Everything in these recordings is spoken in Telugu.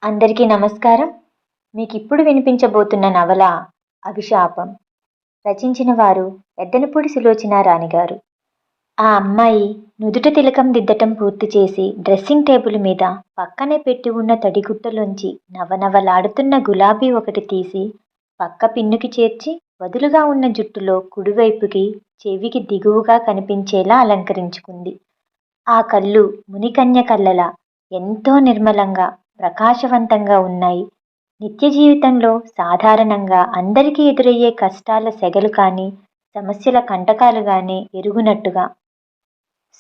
అందరికీ నమస్కారం. మీకిప్పుడు వినిపించబోతున్న నవల 'అభిశాపం'. రచించిన వారు ఎద్దనపూడి సులోచనారాణి గారు. ఆ అమ్మాయి నుదుట తిలకం దిద్దటం పూర్తి చేసి డ్రెస్సింగ్ టేబుల్ మీద పక్కనే పెట్టి ఉన్న తడిగుడ్డలోంచి నవనవలాడుతున్న గులాబీ ఒకటి తీసి పక్క పిన్నుకి చేర్చి వదులుగా ఉన్న జుట్టులో కుడివైపుకి చెవికి దిగువగా కనిపించేలా అలంకరించుకుంది. ఆ కళ్ళు మునికన్య కళ్ళలా ఎంతో నిర్మలంగా ప్రకాశవంతంగా ఉన్నాయి. నిత్య జీవితంలో సాధారణంగా అందరికీ ఎదురయ్యే కష్టాల సెగలు కానీ సమస్యల కంటకాలు కానీ ఎరుగునట్టుగా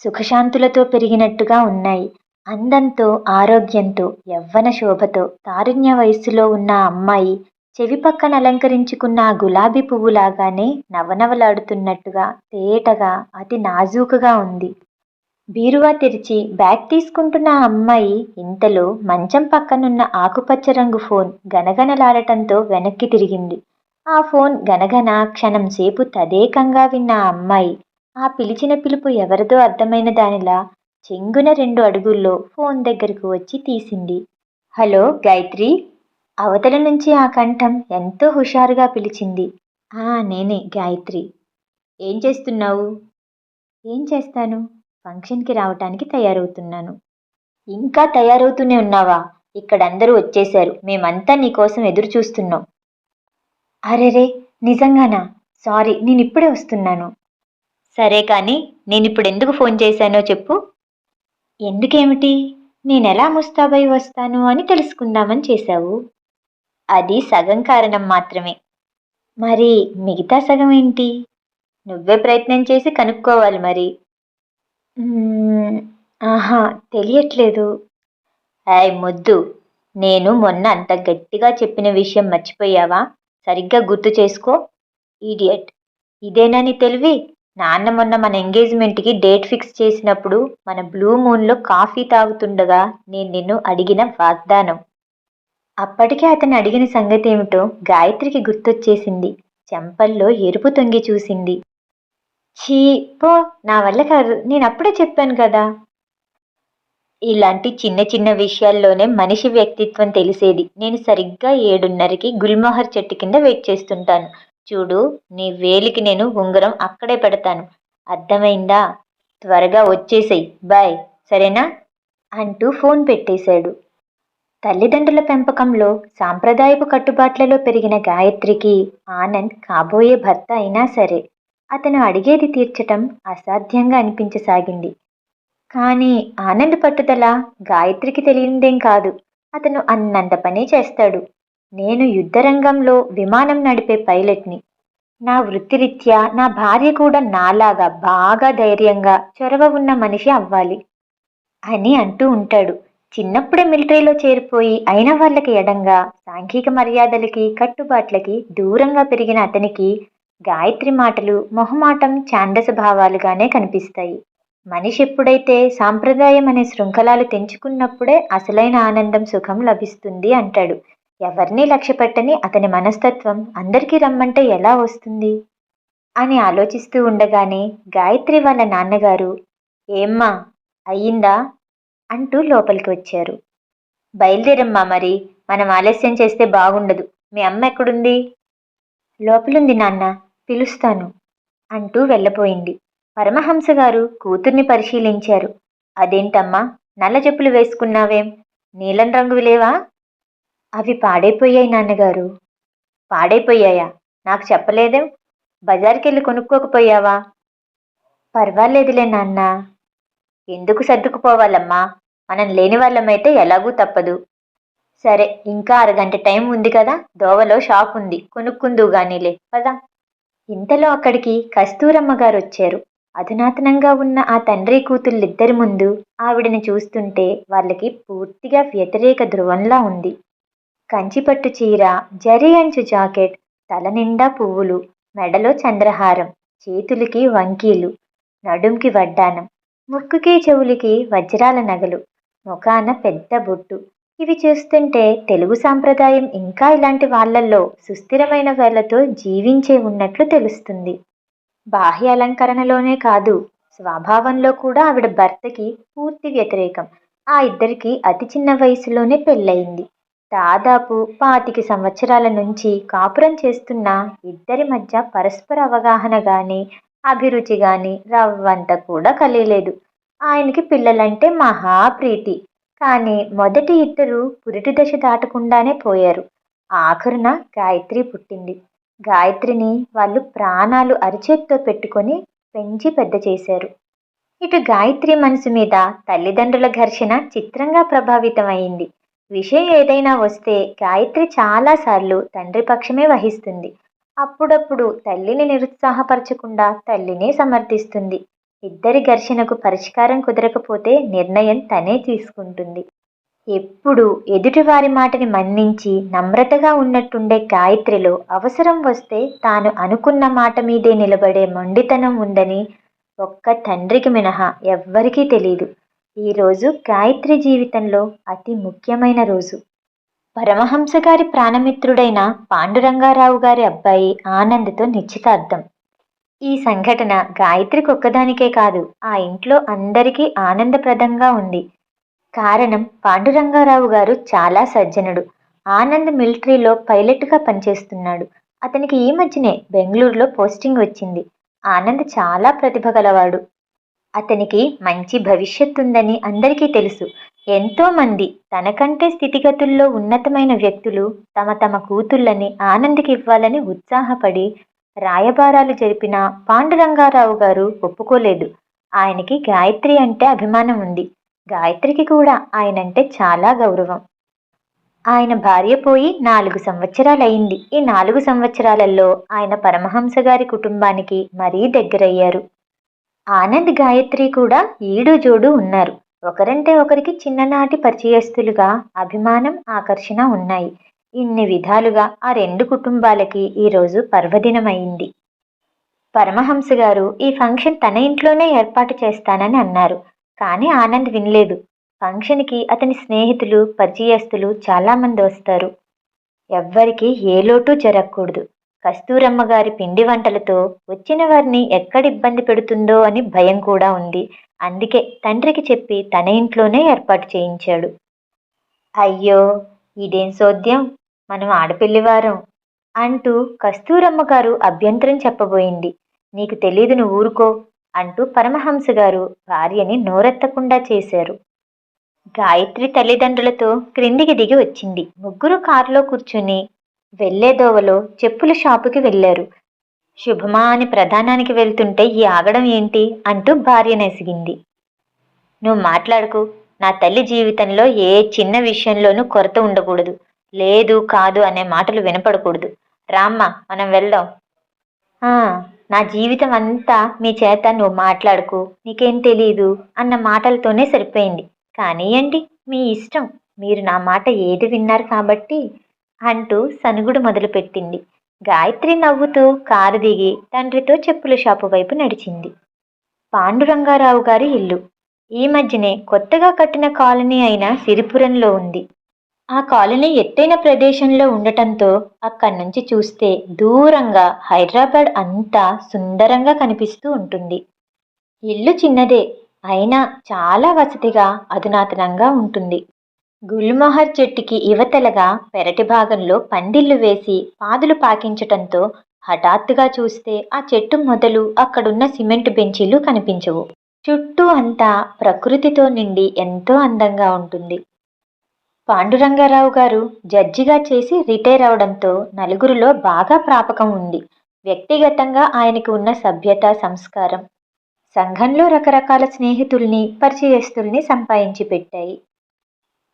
సుఖశాంతులతో పెరిగినట్టుగా ఉన్నాయి. అందంతో, ఆరోగ్యంతో, యవ్వన శోభతో తారుణ్య వయస్సులో ఉన్న ఆ అమ్మాయి చెవి పక్కన అలంకరించుకున్న ఆ గులాబీ పువ్వులాగానే నవనవలాడుతున్నట్టుగా తేటగా అతి నాజూకుగా ఉంది. బీరువా తెరిచి బ్యాగ్ తీసుకుంటున్న ఆ అమ్మాయి ఇంతలో మంచం పక్కనున్న ఆకుపచ్చ రంగు ఫోన్ గనగనలాడటంతో వెనక్కి తిరిగింది. ఆ ఫోన్ గనగన క్షణం సేపు తదేకంగా విన్న ఆ అమ్మాయి ఆ పిలిచిన పిలుపు ఎవరిదో అర్థమైన దానిలా చెంగున 2 అడుగుల్లో ఫోన్ దగ్గరకు వచ్చి తీసింది. హలో గాయత్రి. అవతల నుంచి ఆ కంఠం ఎంతో హుషారుగా పిలిచింది. నేనే గాయత్రి. ఏం చేస్తున్నావు? ఏం చేస్తాను? ఫంక్షన్కి రావటానికి తయారవుతున్నాను. ఇంకా తయారవుతూనే ఉన్నావా? ఇక్కడందరూ వచ్చేశారు. మేమంతా నీకోసం ఎదురు చూస్తున్నాం. అరెరే, నిజంగానా? సారీ, నేనిప్పుడే వస్తున్నాను. సరే కానీ నేనిప్పుడెందుకు ఫోన్ చేశానో చెప్పు. ఎందుకేమిటి? నేనెలా ముస్తాబై వస్తాను అని తెలుసుకుందామని చేశావు. అది సగం కారణం మాత్రమే. మరి మిగతా సగం ఏంటి? నువ్వే ప్రయత్నం చేసి కనుక్కోవాలి మరి. ఆహా, తెలియట్లేదు. మొద్దు, నేను మొన్న అంత గట్టిగా చెప్పిన విషయం మర్చిపోయావా? సరిగ్గా గుర్తు చేసుకో. ఈడియట్. ఇదేనా నీ తెలివి? నాన్న మొన్న మన ఎంగేజ్మెంట్కి డేట్ ఫిక్స్ చేసినప్పుడు మన బ్లూ మూన్లో కాఫీ తాగుతుండగా నేను నిన్ను అడిగిన వాగ్దానం. అప్పటికే అతను అడిగిన సంగతి ఏమిటో గాయత్రికి గుర్తొచ్చేసింది. చెంపల్లో ఎరుపు తొంగి చూసింది. ఛీ, పో, నా వల్ల కాదు, నేనప్పుడే చెప్పాను కదా. ఇలాంటి చిన్న చిన్న విషయాల్లోనే మనిషి వ్యక్తిత్వం తెలిసేది. నేను సరిగ్గా 7:30కి గుల్మోహర్ చెట్టు కింద వెయిట్ చేస్తుంటాను. చూడు, నీ వేలికి నేను ఉంగరం అక్కడే పెడతాను. అర్థమైందా? త్వరగా వచ్చేసేయ్. బాయ్, సరేనా? అంటూ ఫోన్ పెట్టేశాడు. తల్లిదండ్రుల పెంపకంలో సాంప్రదాయపు కట్టుబాట్లలో పెరిగిన గాయత్రికి ఆనంద్ కాబోయే భర్త అయినా సరే అతను అడిగేది తీర్చటం అసాధ్యంగా అనిపించసాగింది. కానీ ఆనంద్ పట్టుదల గాయత్రికి తెలియనిదేం కాదు. అతను అన్నంత పనే చేస్తాడు. నేను యుద్ధరంగంలో విమానం నడిపే పైలట్ని. నా వృత్తిరీత్యా నా భార్య కూడా నాలాగా బాగా ధైర్యంగా చొరవ ఉన్న మనిషి అవ్వాలి అని అంటూ ఉంటాడు. చిన్నప్పుడే మిలిటరీలో చేరిపోయి అయిన వాళ్ళకి ఎడంగా సాంఘిక మర్యాదలకి కట్టుబాట్లకి దూరంగా పెరిగిన అతనికి గాయత్రి మాటలు మొహమాటం ఛాందస భావాలుగానే కనిపిస్తాయి. మనిషి ఎప్పుడైతే సాంప్రదాయం అనే శృంఖలాలు తెంచుకున్నప్పుడే అసలైన ఆనందం సుఖం లభిస్తుంది అంటాడు. ఎవరినీ లక్ష్యపెట్టని అతని మనస్తత్వం అందరికీ రమ్మంటే ఎలా వస్తుంది అని ఆలోచిస్తూ ఉండగానే గాయత్రి వాళ్ళ నాన్నగారు, ఏమ్మా, అయ్యిందా అంటూ లోపలికి వచ్చారు. బయలుదేరమ్మా, మరి మనం ఆలస్యం చేస్తే బాగుండదు. మీ అమ్మ ఎక్కడుంది? లోపలుంది నాన్న, పిలుస్తాను అంటూ వెళ్ళపోయింది. పరమహంస గారు కూతుర్ని పరిశీలించారు. అదేంటమ్మా, నల్ల చెప్పులు వేసుకున్నావేం? నీలం రంగువి లేవా? అవి పాడైపోయాయి నాన్నగారు. పాడైపోయాయా? నాకు చెప్పలేదేం? బజార్కెళ్ళి కొనుక్కోకపోయావా? పర్వాలేదులే నాన్న. ఎందుకు సర్దుకుపోవాలమ్మా? మనం లేని వాళ్ళమైతే ఎలాగూ తప్పదు. సరే, ఇంకా అరగంట టైం ఉంది కదా, దోవలో షాప్ ఉంది, కొనుక్కుందువు గానీలే, పదా. ఇంతలో అక్కడికి కస్తూరమ్మ గారు వచ్చారు. అధునాతనంగా ఉన్న ఆ తండ్రి కూతుళ్ళిద్దరి ముందు ఆవిడని చూస్తుంటే వాళ్ళకి పూర్తిగా వ్యతిరేక ధ్రువంలా ఉంది. కంచిపట్టు చీర, జరీ అంచు జాకెట్, తల నిండా పువ్వులు, మెడలో చంద్రహారం, చేతులకి వంకీలు, నడుంకి వడ్డానం, ముక్కుకి చెవులకి వజ్రాల నగలు, ముఖాన పెద్ద బొట్టు. ఇవి చూస్తుంటే తెలుగు సాంప్రదాయం ఇంకా ఇలాంటి వాళ్ళల్లో సుస్థిరమైన వేళ్లతో జీవించే ఉన్నట్లు తెలుస్తుంది. బాహ్య అలంకరణలోనే కాదు, స్వభావంలో కూడా ఆవిడ భర్తకి పూర్తి వ్యతిరేకం. ఆ ఇద్దరికి అతి చిన్న వయసులోనే పెళ్ళయింది. దాదాపు 25 సంవత్సరాల నుంచి కాపురం చేస్తున్న ఇద్దరి మధ్య పరస్పర అవగాహన గాని, అభిరుచి గాని రవ్వంత కూడా కలియలేదు. ఆయనకి పిల్లలంటే మహా ప్రీతి. కానీ మొదటి ఇద్దరు పురిటి దశ దాటకుండానే పోయారు. ఆఖరున గాయత్రి పుట్టింది. గాయత్రిని వాళ్ళు ప్రాణాలు అరిచేత్తో పెట్టుకొని పెంచి పెద్ద చేశారు. ఇటు గాయత్రి మనసు మీద తల్లిదండ్రుల ఘర్షణ చిత్రంగా ప్రభావితమైంది. విషయం ఏదైనా వస్తే గాయత్రి చాలాసార్లు తండ్రి పక్షమే వహిస్తుంది. అప్పుడప్పుడు తల్లిని నిరుత్సాహపరచకుండా తల్లినే సమర్థిస్తుంది. ఇద్దరి ఘర్షణకు పరిష్కారం కుదరకపోతే నిర్ణయం తనే తీసుకుంటుంది. ఎప్పుడు ఎదుటివారి మాటని మన్నించి నమ్రతగా ఉన్నట్టుండే గాయత్రిలో అవసరం వస్తే తాను అనుకున్న మాట మీదే నిలబడే మొండితనం ఉందని ఒక్క తండ్రికి మినహా ఎవ్వరికీ తెలీదు. ఈరోజు గాయత్రి జీవితంలో అతి ముఖ్యమైన రోజు. పరమహంస గారి ప్రాణమిత్రుడైన పాండురంగారావు గారి అబ్బాయి ఆనంద్తో నిశ్చితార్థం. ఈ సంఘటన గాయత్రికి ఒక్కదానికే కాదు, ఆ ఇంట్లో అందరికీ ఆనందప్రదంగా ఉంది. కారణం పాండురంగారావు గారు చాలా సజ్జనుడు. ఆనంద్ మిలిటరీలో పైలట్గా పనిచేస్తున్నాడు. అతనికి ఈ మధ్యనే బెంగళూరులో పోస్టింగ్ వచ్చింది. ఆనంద్ చాలా ప్రతిభ గలవాడు. అతనికి మంచి భవిష్యత్తు ఉందని అందరికీ తెలుసు. ఎంతో మంది తనకంటే స్థితిగతుల్లో ఉన్నతమైన వ్యక్తులు తమ తమ కూతుళ్ళని ఆనంద్కి ఇవ్వాలని ఉత్సాహపడి రాయబారాలు జరిపిన పాండురంగారావు గారు ఒప్పుకోలేదు. ఆయనకి గాయత్రి అంటే అభిమానం ఉంది. గాయత్రికి కూడా ఆయనంటే చాలా గౌరవం. ఆయన భార్య పోయి 4 సంవత్సరాలయ్యింది. ఈ 4 సంవత్సరాలలో ఆయన పరమహంస గారి కుటుంబానికి మరీ దగ్గరయ్యారు. ఆనంద్ గాయత్రి కూడా ఈడు జోడు ఉన్నారు. ఒకరంటే ఒకరికి చిన్ననాటి పరిచయస్తులుగా అభిమానం, ఆకర్షణ ఉన్నాయి. ఇన్ని విధాలుగా ఆ 2 కుటుంబాలకి ఈరోజు పర్వదినమైంది. పరమహంస గారు ఈ ఫంక్షన్ తన ఇంట్లోనే ఏర్పాటు చేస్తానని అన్నారు. కానీ ఆనంద్ వినలేదు. ఫంక్షన్కి అతని స్నేహితులు, పరిచయస్తులు చాలామంది వస్తారు. ఎవ్వరికి ఏ లోటు జరగకూడదు. కస్తూరమ్మ గారి పిండి వంటలతో వచ్చిన వారిని ఎక్కడ ఇబ్బంది పెడుతుందో అని భయం కూడా ఉంది. అందుకే తండ్రికి చెప్పి తన ఇంట్లోనే ఏర్పాటు చేయించాడు. అయ్యో, ఇదేం సోద్యం, మనం ఆడపిల్లివారం అంటూ కస్తూరమ్మ గారు అభ్యంతరం చెప్పబోయింది. నీకు తెలీదు, నువ్వు ఊరుకో అంటూ పరమహంస గారు భార్యని నోరెత్తకుండా చేశారు. గాయత్రి తల్లిదండ్రులతో క్రిందికి దిగి వచ్చింది. ముగ్గురు కారులో కూర్చుని వెళ్లేదోవలో చెప్పుల షాపుకి వెళ్లారు. శుభమా అని ప్రధానానికి వెళ్తుంటే ఈ ఆగడం ఏంటి అంటూ భార్య నెసిగింది. నువ్వు మాట్లాడుకు. నా తల్లి జీవితంలో ఏ చిన్న విషయంలోనూ కొరత ఉండకూడదు. లేదు కాదు అనే మాటలు వినపడకూడదు. రామ్మ, మనం వెళ్దాం. నా జీవితం అంతా మీ చేత నువ్వు మాట్లాడుకు, నీకేం తెలీదు అన్న మాటలతోనే సరిపోయింది. కానీయండి, మీ ఇష్టం, మీరు నా మాట ఏది విన్నారు కాబట్టి అంటూ సనుగుడు మొదలుపెట్టింది. గాయత్రి నవ్వుతూ కారు దిగి తండ్రితో చెప్పుల షాపు వైపు నడిచింది. పాండురంగారావు గారి ఇల్లు ఈ మధ్యనే కొత్తగా కట్టిన కాలనీ అయిన సిరిపురంలో ఉంది. ఆ కాలనీ ఎత్తైన ప్రదేశంలో ఉండటంతో అక్కడి నుంచి చూస్తే దూరంగా హైదరాబాద్ అంతా సుందరంగా కనిపిస్తూ ఉంటుంది. ఇల్లు చిన్నదే అయినా చాలా వసతిగా అధునాతనంగా ఉంటుంది. గుల్మోహర్ చెట్టుకి ఇవతలగా పెరటి భాగంలో పందిళ్లు వేసి పాదులు పాకించటంతో హఠాత్తుగా చూస్తే ఆ చెట్టు మొదలు అక్కడున్న సిమెంట్ బెంచీలు కనిపించవు. చుట్టూ అంతా ప్రకృతితో నిండి ఎంతో అందంగా ఉంటుంది. పాండురంగారావు గారు జడ్జిగా చేసి రిటైర్ అవడంతో నలుగురిలో బాగా ప్రాపకం ఉంది. వ్యక్తిగతంగా ఆయనకు ఉన్న సభ్యత, సంస్కారం సంఘంలో రకరకాల స్నేహితుల్ని, పరిచయస్తుల్ని సంపాదించి పెట్టాయి.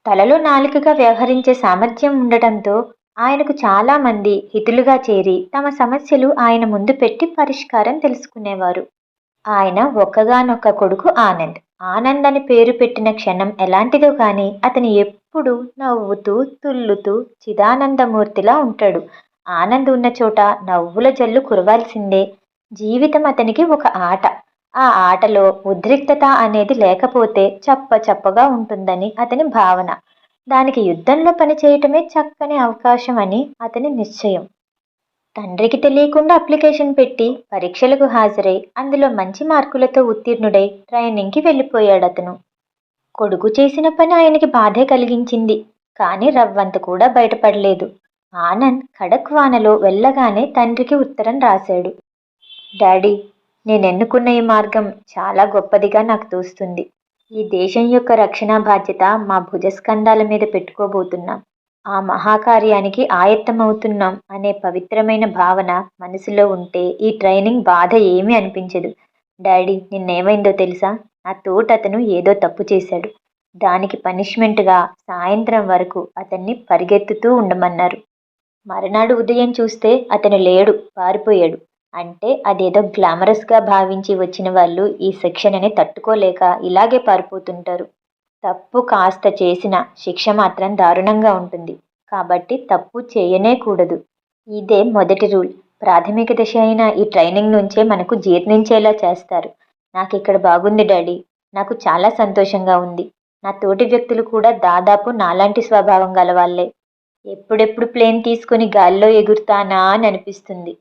తలలో నాలుకగా వ్యవహరించే సామర్థ్యం ఉండటంతో ఆయనకు చాలామంది హితులుగా చేరి తమ సమస్యలు ఆయన ముందు పెట్టి పరిష్కారం తెలుసుకునేవారు. ఆయన ఒక్కగానొక్క కొడుకు ఆనంద్. ఆనంద్ అని పేరు పెట్టిన క్షణం ఎలాంటిదో కానీ అతను ఎప్పుడూ నవ్వుతూ తుల్లుతూ చిదానందమూర్తిలా ఉంటాడు. ఆనంద్ ఉన్న చోట నవ్వుల జల్లు కురవాల్సిందే. జీవితం అతనికి ఒక ఆట. ఆ ఆటలో ఉద్రిక్తత అనేది లేకపోతే చప్పగా ఉంటుందని అతని భావన. దానికి యుద్ధంలో పనిచేయటమే చక్కని అవకాశం అని అతని నిశ్చయం. తండ్రికి తెలియకుండా అప్లికేషన్ పెట్టి పరీక్షలకు హాజరై అందులో మంచి మార్కులతో ఉత్తీర్ణుడై ట్రైనింగ్కి వెళ్ళిపోయాడు అతను. కొడుకు చేసిన పని ఆయనకి బాధే కలిగించింది. కానీ రవ్వంత కూడా బయటపడలేదు. ఆనంద్ ఖడక్ వానలో వెళ్ళగానే తండ్రికి ఉత్తరం రాశాడు. డాడీ, నేనెన్నుకున్న ఈ మార్గం చాలా గొప్పదిగా నాకు తోస్తుంది. ఈ దేశం యొక్క రక్షణ బాధ్యత మా భుజస్కంధాల మీద పెట్టుకోబోతున్నాం. ఆ మహాకార్యానికి ఆయత్తమవుతున్నాం అనే పవిత్రమైన భావన మనసులో ఉంటే ఈ ట్రైనింగ్ బాధ ఏమీ అనిపించదు. డాడీ, నిన్నేమైందో తెలుసా? నా తోటతను ఏదో తప్పు చేశాడు. దానికి పనిష్మెంట్గా సాయంత్రం వరకు అతన్ని పరిగెత్తుతూ ఉండమన్నారు. మరునాడు ఉదయం చూస్తే అతను లేడు, పారిపోయాడు. అంటే అదేదో గ్లామరస్గా భావించి వచ్చిన వాళ్ళు ఈ శిక్షణని తట్టుకోలేక ఇలాగే పారిపోతుంటారు. తప్పు కాస్త చేసిన శిక్ష మాత్రం దారుణంగా ఉంటుంది. కాబట్టి తప్పు చేయనే కూడదు. ఇదే మొదటి రూల్. ప్రాథమిక దశ అయిన ఈ ట్రైనింగ్ నుంచే మనకు జీర్ణించేలా చేస్తారు. నాకు ఇక్కడ బాగుంది డాడీ. నాకు చాలా సంతోషంగా ఉంది. నా తోటి వ్యక్తులు కూడా దాదాపు నాలాంటి స్వభావం గలవాళ్లే. ఎప్పుడెప్పుడు ప్లేన్ తీసుకుని గాల్లో ఎగురుతానా అని అనిపిస్తుంది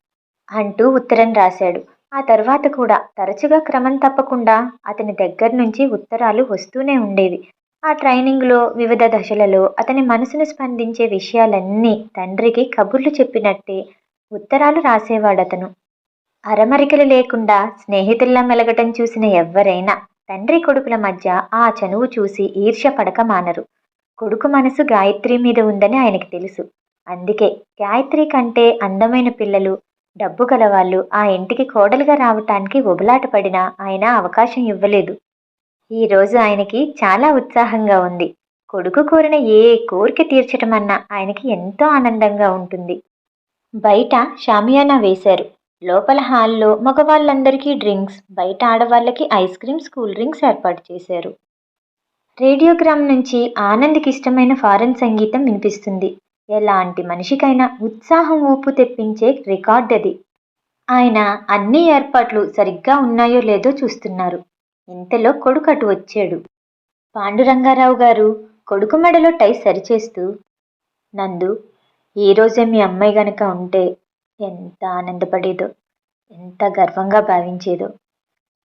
అంటూ ఉత్తరం రాశాడు. ఆ తర్వాత కూడా తరచుగా క్రమం తప్పకుండా అతని దగ్గర నుంచి ఉత్తరాలు వస్తూనే ఉండేవి. ఆ ట్రైనింగ్లో వివిధ దశలలో అతని మనసును స్పందించే విషయాలన్నీ తండ్రికి కబుర్లు చెప్పినట్టే ఉత్తరాలు రాసేవాడతను. అరమరికలు లేకుండా స్నేహితుల్లా మెలగటం చూసిన ఎవ్వరైనా తండ్రి కొడుకుల మధ్య ఆ చనువు చూసి ఈర్ష్య పడక మానరు. కొడుకు మనసు గాయత్రి మీద ఉందని ఆయనకి తెలుసు. అందుకే గాయత్రి కంటే అందమైన పిల్లలు, డబ్బు గలవాళ్ళు ఆ ఇంటికి కోడలుగా రావటానికి ఉబలాట పడినా ఆయన అవకాశం ఇవ్వలేదు. ఈరోజు ఆయనకి చాలా ఉత్సాహంగా ఉంది. కొడుకు కోరిన ఏ కోరిక తీర్చటమన్నా ఆయనకి ఎంతో ఆనందంగా ఉంటుంది. బయట షామియానా వేశారు. లోపల హాల్లో మగవాళ్ళందరికీ డ్రింక్స్, బయట ఆడవాళ్ళకి ఐస్ క్రీమ్స్, కూల్ డ్రింక్స్ ఏర్పాటు చేశారు. రేడియోగ్రామ్ నుంచి ఆనంద్కి ఇష్టమైన ఫారెన్ సంగీతం వినిపిస్తుంది. ఎలాంటి మనిషికైనా ఉత్సాహం ఊపు తెప్పించే రికార్డ్ అది. ఆయన అన్ని ఏర్పాట్లు సరిగ్గా ఉన్నాయో లేదో చూస్తున్నారు. ఇంతలో కొడుకు అటు వచ్చాడు. పాండురంగారావు గారు కొడుకు మెడలో టై సరిచేస్తూ, నందు, ఈరోజే మీ అమ్మాయి గనక ఉంటే ఎంత ఆనందపడేదో, ఎంత గర్వంగా భావించేదో.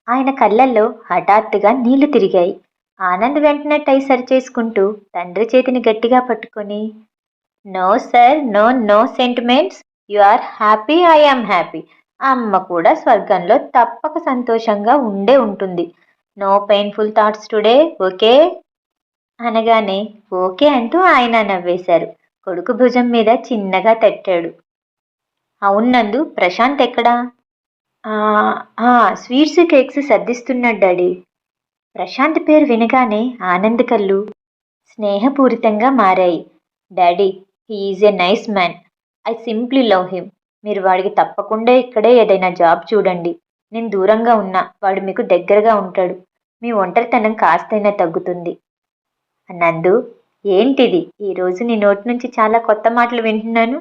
ఆయన కళ్ళల్లో హఠాత్తుగా నీళ్లు తిరిగాయి. ఆనంద్ వెంటనే టై సరిచేసుకుంటూ తండ్రి చేతిని గట్టిగా పట్టుకొని, no sir, no no sentiments. You are happy, I am happy. అమ్మ కూడా స్వర్గంలో తప్పక సంతోషంగా ఉండే ఉంటుంది. No painful thoughts today, okay అనగానే ఓకే అంటూ ఆయన నవ్వేశారు. కొడుకు భుజం మీద చిన్నగా తట్టాడు. అవునందు, ప్రశాంత్ ఎక్కడా? స్వీట్స్ కేక్స్ సర్దిస్తున్నాడు డాడీ. ప్రశాంత్ పేరు వినగానే ఆనంద్ కళ్ళు స్నేహపూరితంగా మారాయి. Daddy, he is a nice man. I simply love him. మీరు వాడికి తప్పకుండా ఇక్కడే ఏదైనా జాబ్ చూడండి. నేను దూరంగా ఉన్నా వాడు మీకు దగ్గరగా ఉంటాడు. మీ ఒంటరితనం కాస్తైనా తగ్గుతుంది. నందు, ఏంటిది? ఈరోజు నీ నోటి నుంచి చాలా కొత్త మాటలు వింటున్నాను.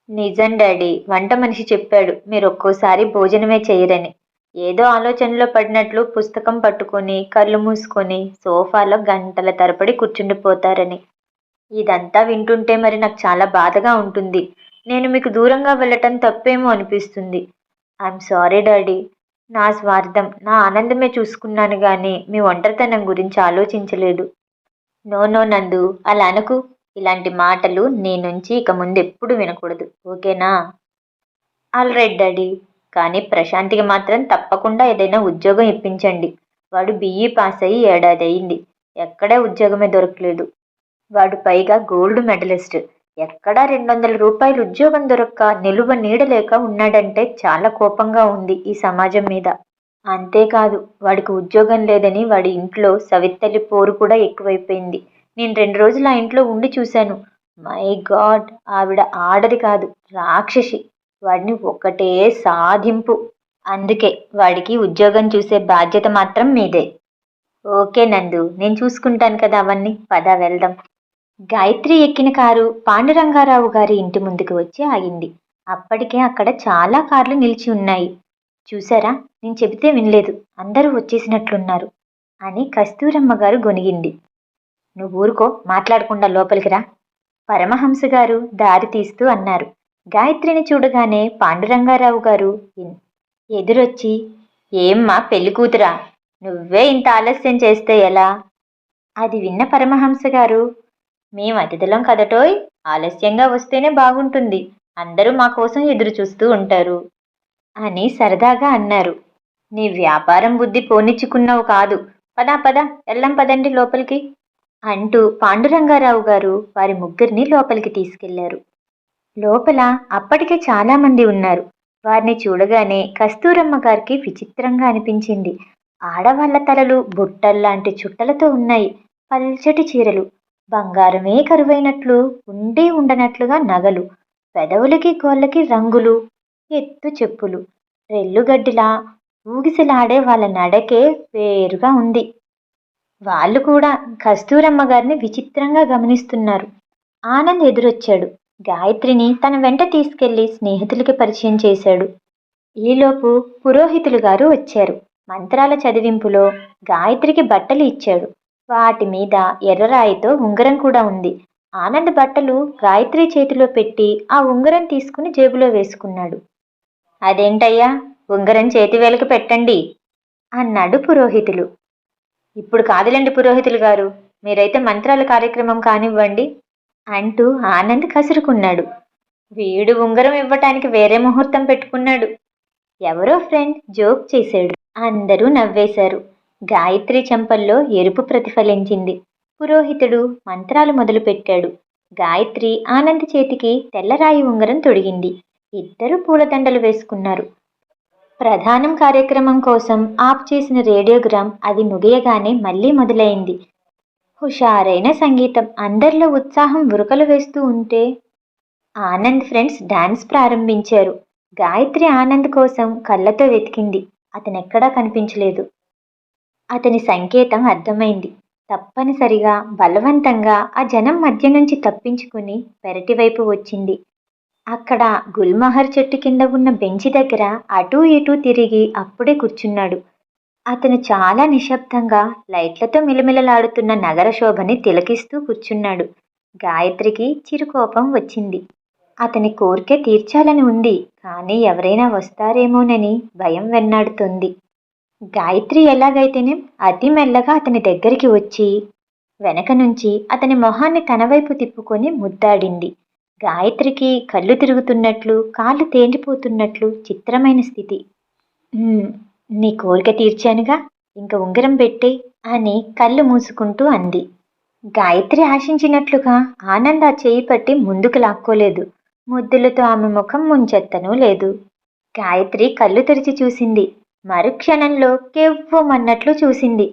నిజం డాడీ, వంట మనిషి చెప్పాడు మీరు ఒక్కోసారి భోజనమే చేయరని. ఏదో ఆలోచనలో పడినట్లు పుస్తకం పట్టుకొని కళ్ళు మూసుకొని సోఫాలో గంటల తరబడి కూర్చుండిపోతారని. ఇదంతా వింటుంటే మరి నాకు చాలా బాధగా ఉంటుంది. నేను మీకు దూరంగా వెళ్ళటం తప్పేమో అనిపిస్తుంది. I'm sorry daddy. నా స్వార్థం, నా ఆనందమే చూసుకున్నాను కానీ మీ ఒంటరితనం గురించి ఆలోచించలేదు. నో నో నందు, అలా అనకు. ఇలాంటి మాటలు నీ నుంచి ఇక ముందు ఎప్పుడు వినకూడదు, ఓకేనా? All right daddy. కానీ ప్రశాంత్కి మాత్రం తప్పకుండా ఏదైనా ఉద్యోగం ఇప్పించండి. వాడు BE పాస్ అయ్యి ఏడాది అయింది. ఎక్కడా ఉద్యోగమే దొరకలేదు. వాడు పైగా గోల్డ్ మెడలిస్ట్. ఎక్కడా 200 రూపాయలు ఉద్యోగం దొరక్క నిలువ నీడలేక ఉన్నాడంటే చాలా కోపంగా ఉంది ఈ సమాజం మీద. అంతేకాదు, వాడికి ఉద్యోగం లేదని వాడి ఇంట్లో సవితల్లి పోరు కూడా ఎక్కువైపోయింది. నేను 2 రోజులు ఆ ఇంట్లో ఉండి చూశాను. మై గాడ్, ఆవిడ ఆడది కాదు, రాక్షసి. వాడిని ఒకటే సాధింపు. అందుకే వాడికి ఉద్యోగం చూసే బాధ్యత మాత్రం మీదే. ఓకే నందు, నేను చూసుకుంటాను కదా అవన్నీ. పద వెళ్దాం. గాయత్రి ఎక్కిన కారు పాండురంగారావు గారి ఇంటి ముందుకు వచ్చి ఆగింది. అప్పటికే అక్కడ చాలా కార్లు నిలిచి ఉన్నాయి. చూసారా, నేను చెబితే వినలేదు, అందరూ వచ్చేసినట్లున్నారు అని కస్తూరమ్మ గారు గొనిగింది. నువ్వు ఊరుకో, మాట్లాడకుండా లోపలికి రా, పరమహంస గారు దారి తీస్తూ అన్నారు. గాయత్రిని చూడగానే పాండురంగారావు గారు ఎదురొచ్చి, ఏమ్మా పెళ్లి కూతురా, నువ్వే ఇంత ఆలస్యం చేస్తే ఎలా? అది విన్న పరమహంస గారు, మేం అతిథులం కదటోయ్, ఆలస్యంగా వస్తేనే బాగుంటుంది. అందరూ మా కోసం ఎదురు చూస్తూ ఉంటారు అని సరదాగా అన్నారు. నీ వ్యాపారం బుద్ధి పోనిచ్చుకున్నావు కాదు. పద పద, ఎల్లం పదండి లోపలికి అంటూ పాండురంగారావు గారు వారి ముగ్గురిని లోపలికి తీసుకెళ్లారు. లోపల అప్పటికే చాలా మంది ఉన్నారు. వారిని చూడగానే కస్తూరమ్మ గారికి విచిత్రంగా అనిపించింది. ఆడవాళ్ల తలలు బుట్టల్లాంటి చుట్టలతో ఉన్నాయి. పల్చటి చీరలు, బంగారమే కరువైనట్లు ఉండి ఉండనట్లుగా నగలు, పెదవులకి గోళ్ళకి రంగులు, ఎత్తు చెప్పులు, రెల్లుగడ్డిలా ఊగిసలాడే వాళ్ళ నడకే వేరుగా ఉంది. వాళ్ళు కూడా కస్తూరమ్మ గారిని విచిత్రంగా గమనిస్తున్నారు. ఆనంద్ ఎదురొచ్చాడు. గాయత్రిని తన వెంట తీసుకెళ్లి స్నేహితులకి పరిచయం చేశాడు. ఈలోపు పురోహితులు గారు వచ్చారు. మంత్రాల చదివింపులో గాయత్రికి బట్టలు ఇచ్చాడు. వాటి మీద ఎర్రరాయితో ఉంగరం కూడా ఉంది. ఆనంద్ బట్టలు గాయత్రి చేతిలో పెట్టి ఆ ఉంగరం తీసుకుని జేబులో వేసుకున్నాడు. అదేంటయ్యా, ఉంగరం చేతివేలకు పెట్టండి అన్నాడు పురోహితులు. ఇప్పుడు కాదులేండి పురోహితులు గారు, మీరైతే మంత్రాల కార్యక్రమం కానివ్వండి అంటూ ఆనంద్ కసురుకున్నాడు. వీడు ఉంగరం ఇవ్వటానికి వేరే ముహూర్తం పెట్టుకున్నాడు. ఎవరో ఫ్రెండ్ జోక్ చేశాడు. అందరూ నవ్వేశారు. గాయత్రి చెంపల్లో ఎరుపు ప్రతిఫలించింది. పురోహితుడు మంత్రాలు మొదలుపెట్టాడు. గాయత్రి ఆనంద్ చేతికి తెల్లరాయి ఉంగరం తొడిగింది. ఇద్దరు పూలదండలు వేసుకున్నారు. ప్రధానం కార్యక్రమం కోసం ఆఫ్ చేసిన రేడియోగ్రామ్ అది ముగియగానే మళ్ళీ మొదలైంది. హుషారైన సంగీతం, అందరిలో ఉత్సాహం ఉరకలు వేస్తూ ఉంటే ఆనంద్ ఫ్రెండ్స్ డాన్స్ ప్రారంభించారు. గాయత్రి ఆనంద్ కోసం కళ్ళతో వెతికింది. అతనెక్కడా కనిపించలేదు. అతని సంకేతం అర్థమైంది. తప్పనిసరిగా బలవంతంగా ఆ జనం మధ్య నుంచి తప్పించుకుని పెరటివైపు వచ్చింది. అక్కడ గుల్మహర్ చెట్టు కింద ఉన్న బెంచి దగ్గర అటూ ఇటూ తిరిగి అప్పుడే కూర్చున్నాడు. అతను చాలా నిశ్శబ్దంగా లైట్లతో మిలమిలలాడుతున్న నగర శోభని తిలకిస్తూ కూర్చున్నాడు. గాయత్రికి చిరుకోపం వచ్చింది. అతని కోరిక తీర్చాలని ఉంది, కానీ ఎవరైనా వస్తారేమోనని భయం వెన్నాడుతోంది. గాయత్రి ఎలాగైతేనే అతి మెల్లగా అతని దగ్గరికి వచ్చి వెనక నుంచి అతని మొహాన్ని తన వైపు తిప్పుకొని ముద్దాడింది. గాయత్రికి కళ్ళు తిరుగుతున్నట్లు, కాళ్ళు తేలిపోతున్నట్లు చిత్రమైన స్థితి. నీ కోరిక తీర్చానుగా, ఇంక ఉంగరం పెట్టే అని కళ్ళు మూసుకుంటూ అంది. గాయత్రి ఆశించినట్లుగా ఆనంద్ ఆ చేయి పట్టి ముందుకు లాక్కోలేదు. ముద్దులతో ఆమె ముఖం ముంచెత్తనూ లేదు. గాయత్రి కళ్ళు తెరిచి చూసింది. మరుక్షణంలో కెవ్వుమన్నట్లు చూసింది.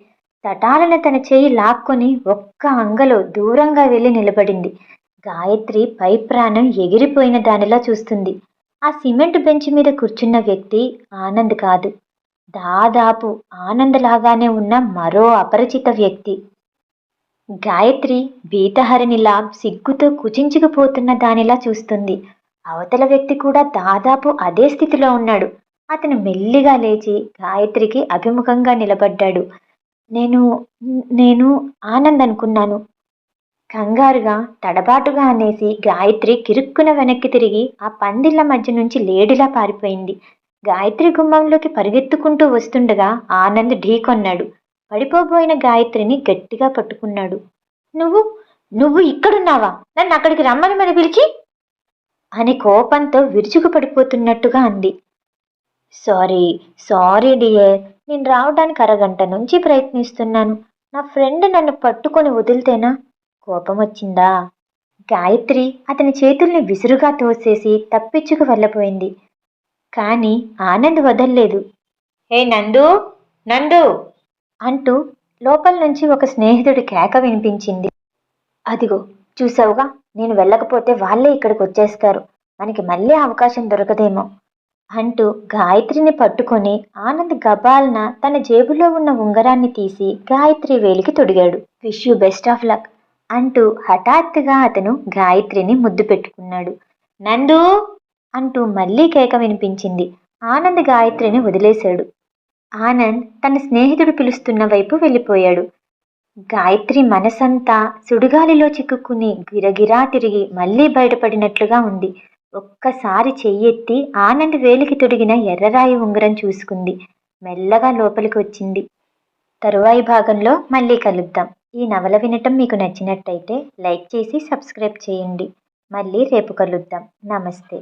తటాలను తన చేయి లాక్కొని ఒక్క అంగలో దూరంగా వెళ్ళి నిలబడింది. గాయత్రి పై ప్రాణం ఎగిరిపోయిన దానిలా చూస్తుంది. ఆ సిమెంట్ బెంచ్ మీద కూర్చున్న వ్యక్తి ఆనంద్ కాదు. దాదాపు ఆనంద్ లాగానే ఉన్న మరో అపరిచిత వ్యక్తి. గాయత్రి బీతహరినిలా సిగ్గుతో కుచించుకుపోతున్న దానిలా చూస్తుంది. అవతల వ్యక్తి కూడా దాదాపు అదే స్థితిలో ఉన్నాడు. అతను మెల్లిగా లేచి గాయత్రికి అభిముఖంగా నిలబడ్డాడు. నేను నేను ఆనంద్ అనుకున్నాను, కంగారుగా తడబాటుగా అనేసి గాయత్రి కిరుక్కున వెనక్కి తిరిగి ఆ పందిళ్ల మధ్య నుంచి లేడిలా పారిపోయింది. గాయత్రి గుమ్మంలోకి పరిగెత్తుకుంటూ వస్తుండగా ఆనంద్ ఢీకొన్నాడు. పడిపోబోయిన గాయత్రిని గట్టిగా పట్టుకున్నాడు. నువ్వు నువ్వు ఇక్కడున్నావా? నన్ను అక్కడికి రమ్మని మరి పిలిచి అని కోపంతో విరుచుకు పడిపోతున్నట్టుగా అంది. సారీ సారీ డియర్, నేను రావడానికి అరగంట నుంచి ప్రయత్నిస్తున్నాను. నా ఫ్రెండ్ నన్ను పట్టుకొని వదిలితేనా? కోపం వచ్చిందా? గాయత్రి అతని చేతుల్ని విసురుగా తోసేసి తప్పించుకు వెళ్ళబోయింది. కానీ ఆనంద్ వదల్లేదు. హే నందు, నందు అంటూ లోపల నుంచి ఒక స్నేహితుడి కేక వినిపించింది. అదిగో చూసావుగా, నేను వెళ్ళకపోతే వాళ్ళే ఇక్కడికి వచ్చేస్తారు. మనకి మళ్ళీ అవకాశం దొరకదేమో అంటూ గాయత్రిని పట్టుకొని ఆనంద్ గబాల్న తన జేబులో ఉన్న ఉంగరాన్ని తీసి గాయత్రి వేలికి తొడిగాడు. Wish you best of luck అంటూ హఠాత్తుగా అతను గాయత్రిని ముద్దు పెట్టుకున్నాడు. నందు అంటూ మళ్ళీ కేక వినిపించింది. ఆనంద్ గాయత్రిని వదిలేశాడు. ఆనంద్ తన స్నేహితుడు పిలుస్తున్న వైపు వెళ్ళిపోయాడు. గాయత్రి మనసంతా సుడిగాలిలో చిక్కుకుని గిరగిరా తిరిగి మళ్ళీ బయటపడినట్లుగా ఉంది. ఒక్కసారి చెయ్యెత్తి ఆనంద్ వేలికి తొడిగిన ఎర్రరాయి ఉంగరం చూసుకుంది. మెల్లగా లోపలికి వచ్చింది. తరువాయి భాగంలో మళ్ళీ కలుద్దాం. ఈ నవల వినటం మీకు నచ్చినట్టయితే లైక్ చేసి సబ్స్క్రైబ్ చేయండి. మళ్ళీ రేపు కలుద్దాం. నమస్తే.